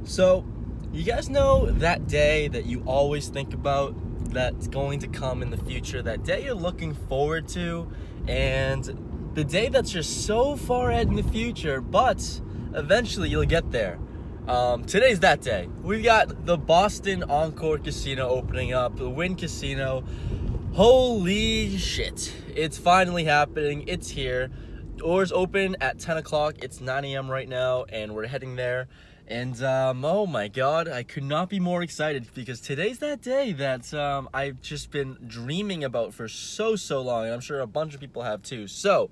So, you guys know that day that you always think about that's going to come in the future, that day you're looking forward to, and the day that's just so far ahead in the future, but eventually you'll get there. Today's that day. We've got the Boston Encore Casino opening up, the Wynn Casino. Holy shit. It's finally happening. It's here. Doors open at 10 o'clock. It's 9 a.m. right now, and we're heading there. And oh my god, I could not be more excited because today's that day that I've just been dreaming about for so long. And I'm sure a bunch of people have too. So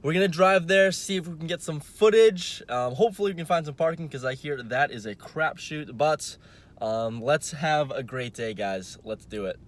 we're gonna drive there, see if we can get some footage. Hopefully we can find some parking because I hear that is a crapshoot. But let's have a great day, guys. Let's do it.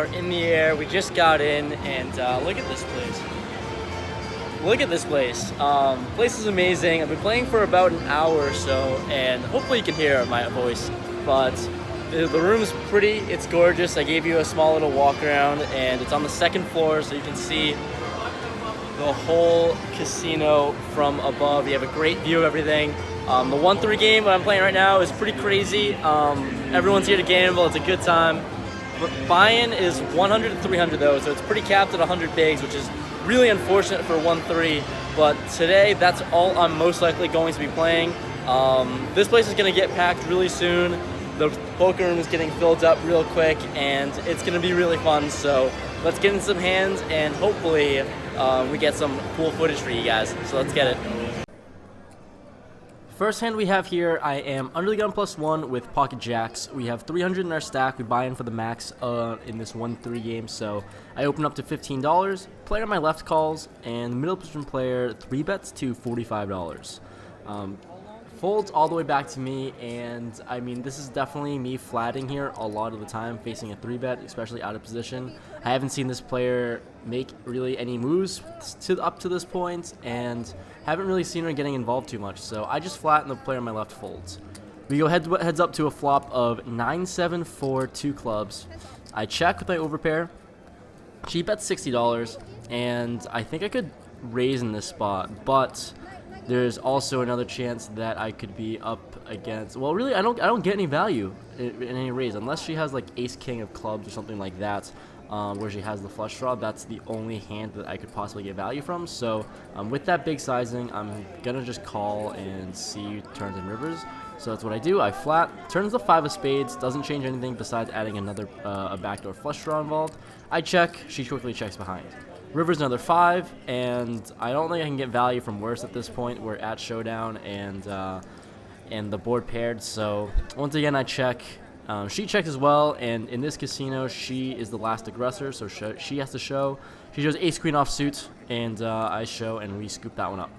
are in the air. We just got in, and look at this place. Look at this place. Place is amazing. I've been playing for about an hour or so, and hopefully you can hear my voice. But the room is pretty. It's gorgeous. I gave you a small little walk around, and it's on the second floor, so you can see the whole casino from above. You have a great view of everything. The 1-3 game that I'm playing right now is pretty crazy. Everyone's here to gamble. It's a good time. Buy-in is 100 to 300 though, so it's pretty capped at 100 bigs, which is really unfortunate for 1-3. But today, that's all I'm most likely going to be playing. This place is going to get packed really soon. The poker room is getting filled up real quick, and it's going to be really fun. So let's get in some hands, and hopefully we get some cool footage for you guys. So let's get it. First hand we have here, I am under the gun +1 with pocket jacks. We have 300 in our stack. We buy in for the max in this 1-3 game, so I open up to $15. Player on my left calls, and the middle position player 3 bets to $45. Folds all the way back to me, and I mean, this is definitely me flatting here a lot of the time, facing a 3-bet, especially out of position. I haven't seen this player make really any moves up to this point, and haven't really seen her getting involved too much, so I just flatten the player on my left folds. We go heads up to a flop of 9-7 4 2 clubs. I check with my overpair. She bets $60, and I think I could raise in this spot, but there's also another chance that I could be up against. Well, really, I don't get any value in any raise unless she has like ace king of clubs or something like that, where she has the flush draw. That's the only hand that I could possibly get value from. So with that big sizing, I'm gonna just call and see turns and rivers. So that's what I do. I flat, turns the 5 of spades, doesn't change anything besides adding another a backdoor flush draw involved. I check, she quickly checks behind. River's another 5, and I don't think I can get value from worse at this point. We're at showdown, and the board paired. So once again, I check. She checks as well, and in this casino, she is the last aggressor, so she has to show. She shows ace queen off suit, and I show, and we scoop that one up.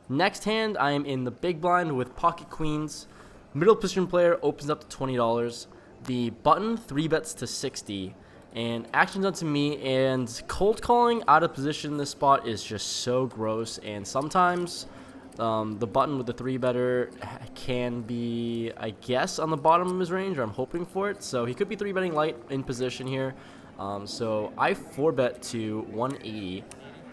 Next hand, I am in the big blind with pocket queens. Middle position player opens up to $20. The button 3 bets to 60, and action's onto me. And cold calling out of position in this spot is just so gross. And sometimes the button with the 3-better can be, I guess, on the bottom of his range, or I'm hoping for it. So he could be 3-betting light in position here. So I 4-bet to 180.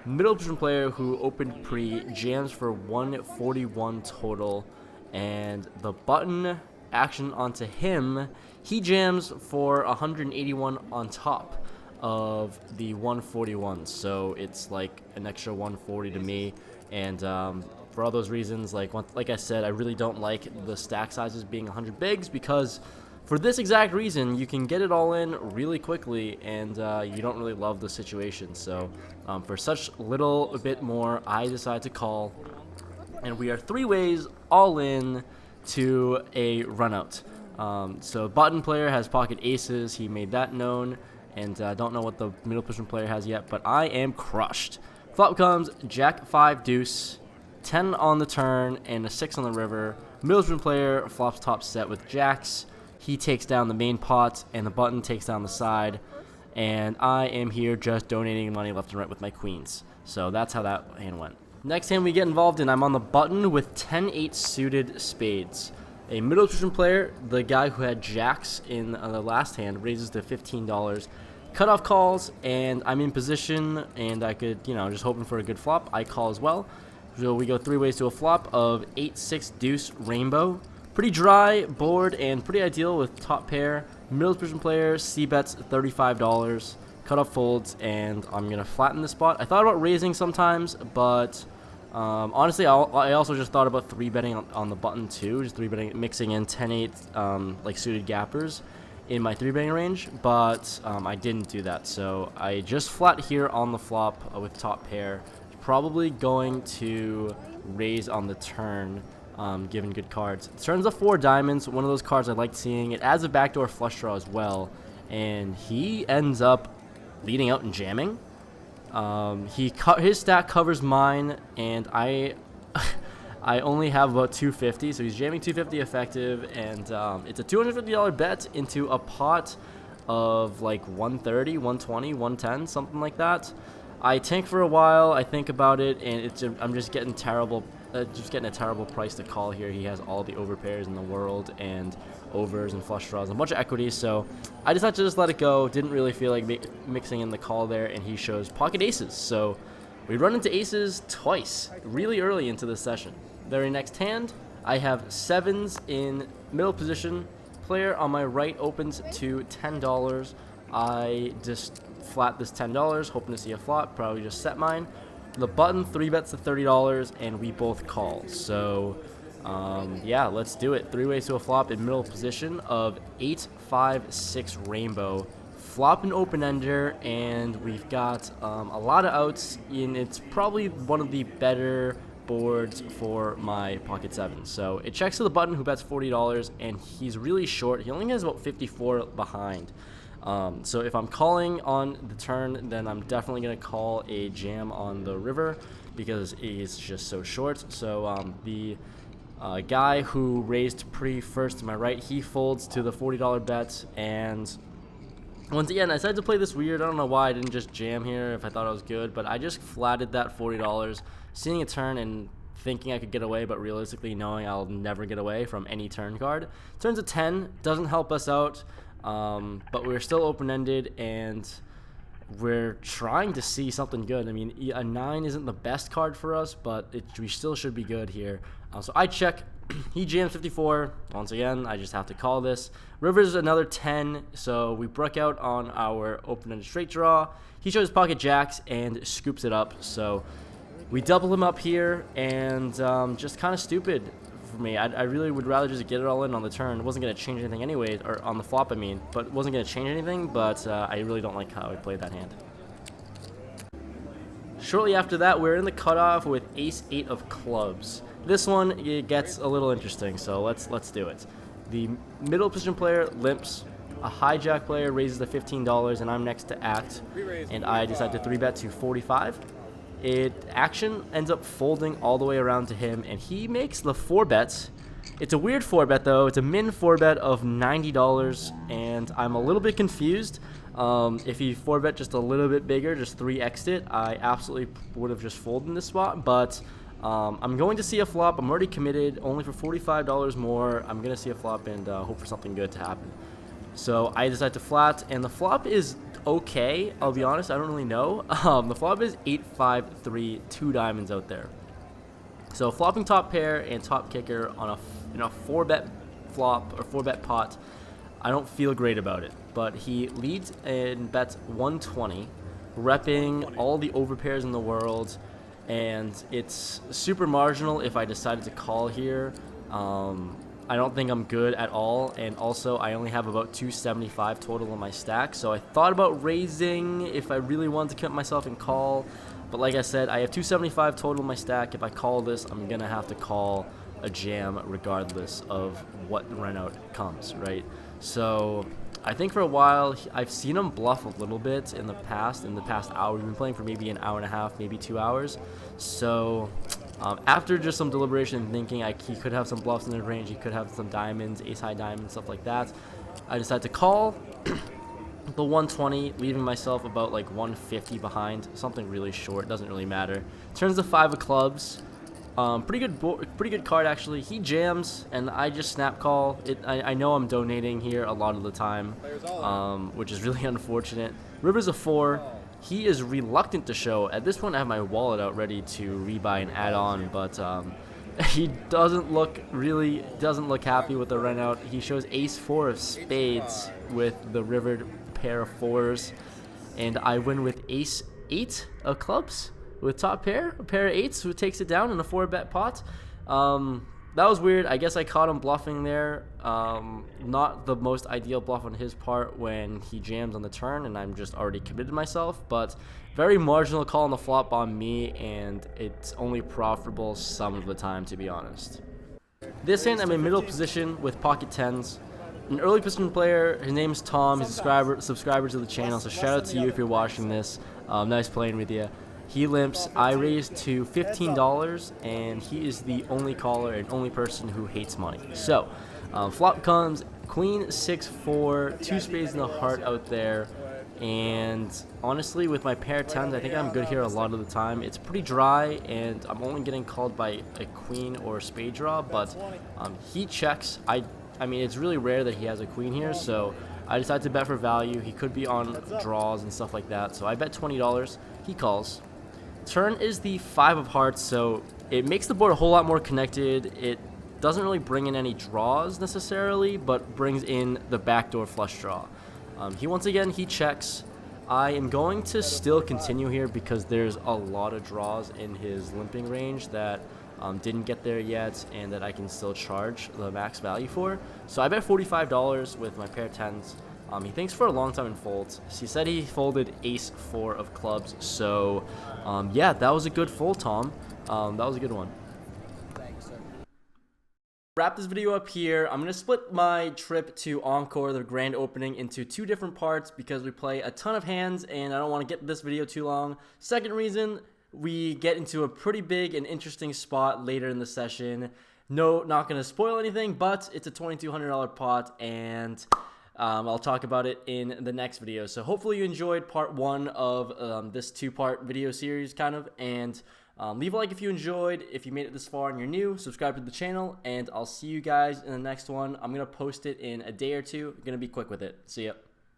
Middle position player who opened pre jams for 141 total. And the button action onto him, he jams for 181 on top of the 141. So it's like an extra 140 to me. And for all those reasons, like I said, I really don't like the stack sizes being 100 bigs, because for this exact reason, you can get it all in really quickly, and you don't really love the situation. So for such little bit more, I decide to call. And we are 3 ways all in to a run out. So button player has pocket aces. He made that known, and I don't know what the middle position player has yet, but I am crushed. Flop comes jack 5 deuce, 10 on the turn, and a 6 on the river. Middle position player flops top set with jacks. He takes down the main pot, and the button takes down the side. And I am here just donating money left and right with my queens. So that's how that hand went. Next hand we get involved in, I'm on the button with 10-8 suited spades. A middle position player, the guy who had jacks in the last hand, raises to $15. Cutoff calls, and I'm in position, and I could, just hoping for a good flop. I call as well. So we go 3 ways to a flop of 8-6 deuce rainbow. Pretty dry board and pretty ideal with top pair. Middle position player, C bets $35. Cutoff folds, and I'm going to flatten this spot. I thought about raising sometimes, but honestly, I also just thought about 3-betting on the button too, just 3-betting, mixing in 10-8 like suited gappers in my 3-betting range, but I didn't do that. So I just flat here on the flop with top pair. Probably going to raise on the turn, given good cards. Turns of 4 diamonds, one of those cards I liked seeing. It adds a backdoor flush draw as well, and he ends up leading out and jamming. His stack covers mine, and I I only have about 250, so he's jamming 250 effective, and it's a $250 bet into a pot of like 130, 120, 110, something like that. I tank for a while, I think about it, and I'm just getting a terrible price to call here. He has all the overpairs in the world and overs and flush draws and a bunch of equities, so I decided to just let it go. Didn't really feel like mixing in the call there, and he shows pocket aces, so we run into aces twice really early into the session. Very next hand, I have sevens in middle position. Player on my right opens to $10. I just flat this $10, hoping to see a flop, probably just set mine. The button 3 bets to $30, and we both call. So yeah, let's do it. 3 ways to a flop in middle position of 8, 5, 6 rainbow. Flop an open ender, and we've got a lot of outs, and it's probably one of the better boards for my pocket 7. So it checks to the button, who bets $40, and he's really short. He only has about 54 behind. So if I'm calling on the turn, then I'm definitely going to call a jam on the river because he's just so short. So the guy who raised pre-first to my right, he folds to the $40 bet, and once again, I decided to play this weird. I don't know why I didn't just jam here if I thought I was good, but I just flatted that $40, seeing a turn and thinking I could get away, but realistically knowing I'll never get away from any turn card. Turns a 10, doesn't help us out, but we're still open-ended, and we're trying to see something good. I mean, a 9 isn't the best card for us, but we still should be good here. So I check. He jams 54. Once again, I just have to call this. River's another 10, so we broke out on our open-ended straight draw. He shows pocket jacks and scoops it up, so we double him up here, and just kind of stupid for me. I really would rather just get it all in on the turn. It wasn't going to change anything anyway, or on the flop, I mean, but it wasn't going to change anything, but I really don't like how I played that hand. Shortly after that, we're in the cutoff with ace-8 of clubs. This one, it gets a little interesting, so let's do it. The middle position player limps. A hijack player raises the $15, and I'm next to act, and I decide to 3-bet to 45. Action ends up folding all the way around to him, and he makes the 4 bets. It's a weird 4-bet, though. It's a min 4-bet of $90, and I'm a little bit confused. If he 4-bet just a little bit bigger, just 3x'd it, I absolutely would have just folded in this spot, but I'm going to see a flop. I'm already committed, only for $45 more. I'm going to see a flop and hope for something good to happen. So I decide to flat, and the flop is okay, I'll be honest. I don't really know. The flop is 8-5-3, 2 diamonds out there. So flopping top pair and top kicker on in a 4-bet flop or 4-bet pot, I don't feel great about it. But he leads and bets 120, repping all the overpairs in the world, and it's super marginal if I decided to call here. I don't think I'm good at all, and also I only have about 275 total in my stack, so I thought about raising if I really wanted to commit myself and call, but like I said, I have 275 total in my stack. If I call this, I'm gonna have to call a jam regardless of what run out comes, right? So I think for a while I've seen him bluff a little bit in the past hour. We've been playing for maybe an hour and a half, maybe 2 hours. So after just some deliberation and thinking he could have some bluffs in his range, he could have some diamonds, ace-high diamonds, stuff like that, I decided to call the 120, leaving myself about like 150 behind, something really short, doesn't really matter. Turns to 5 of clubs. Pretty good card actually. He jams, and I just snap call. I know I'm donating here a lot of the time, which is really unfortunate. River's a 4. He is reluctant to show. At this point, I have my wallet out ready to rebuy and add on, but he doesn't look happy with the run out. He shows ace-4 of spades with the rivered pair of 4s, and I win with ace-8 of clubs with top pair, a pair of 8s, who takes it down in a 4-bet pot. That was weird. I guess I caught him bluffing there. Not the most ideal bluff on his part when he jams on the turn, and I'm just already committed myself, but very marginal call on the flop on me, and it's only profitable some of the time, to be honest. This hand, I'm in middle position with pocket 10s. An early position player, his name is Tom. He's a subscriber to the channel, so shout out to you if you're watching this. Nice playing with you. He limps. I raised to $15, and he is the only caller and only person who hates money. So, flop comes queen 6-4, two spades in the heart out there. And honestly, with my pair 10s, I think I'm good here a lot of the time. It's pretty dry, and I'm only getting called by a queen or a spade draw, but he checks. I mean, it's really rare that he has a queen here, so I decided to bet for value. He could be on draws and stuff like that, so I bet $20. He calls. Turn is the 5 of hearts, so it makes the board a whole lot more connected. It doesn't really bring in any draws necessarily, but brings in the backdoor flush draw. He checks. I am going to still continue here because there's a lot of draws in his limping range that didn't get there yet and that I can still charge the max value for. So I bet $45 with my pair 10s. He thinks for a long time and folds. He said he folded ace 4 of clubs. So yeah, that was a good fold, Tom. That was a good one. Wrap this video up here. I'm going to split my trip to Encore, the grand opening, into 2 different parts because we play a ton of hands and I don't want to get this video too long. Second reason, we get into a pretty big and interesting spot later in the session. No, not going to spoil anything, but it's a $2,200 pot, and I'll talk about it in the next video. So hopefully you enjoyed part 1 of this 2-part video series kind of, and leave a like if you enjoyed. If you made it this far and you're new, subscribe to the channel, and I'll see you guys in the next one. I'm going to post it in a day or two. I'm going to be quick with it. See ya.